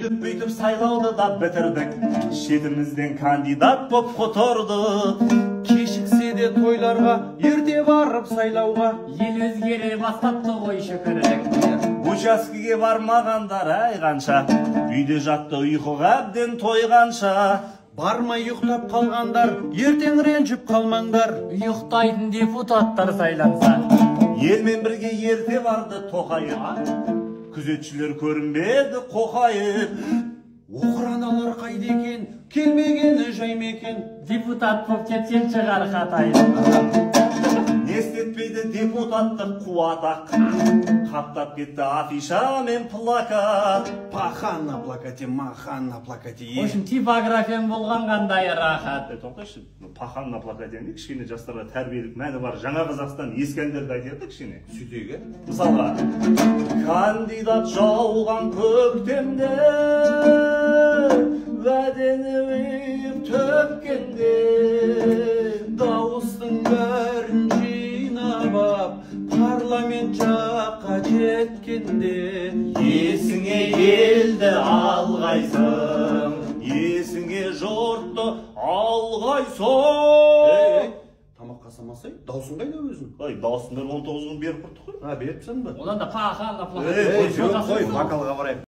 Сөйтіп сайлауды да бітірдік, шетімізден кандидат боп которды. Кешіксе де тойларға, ерте барып сайлауға. Ел өзгере бастапты ғой шүкірік. Учаскеге бармағандар әй қанша, үйде жатты ұйқыға әбден тойғанша. Бармай ұйықтап қалғандар, ертең ренжіп қалмаңдар. Ұйықтайтын депутаттар сайланса. Елмен бірге ерте барды Тоқайып, күзетшілер көрінбеді қоқайып. Оқыраналар қайда екен, келмегені жай ма екен. Депутат боп кеткен шығар қатайып. Не істетпейді депутаттық қуатақ, қаптап кетті афиша мен плакат. Пахан на плакате, махан на плакате. В общем, типографияң болған қандай рахат. Тоқтайшы, пахан на плакате не кішкене жастарға тәрбиелік мәні бар. Жаңа Қазақстан ескі әндерді айтады кішкене. Сөйтеге. Мысалға, кандидат жауған көктемде, вәдені үйіп төккенде, Дауыстың бәрін жинап ап, парламент жаққа жеткенде. есіңе елді алғайсың, есіңе жұртты алғайсың. Тамаққа самасай, даусың қайда өзің? Ай, даусың 19 күн беріп құрттық қой. Беріпсің ба? Одан да пахан, Жоқ қой, вокалға барайық.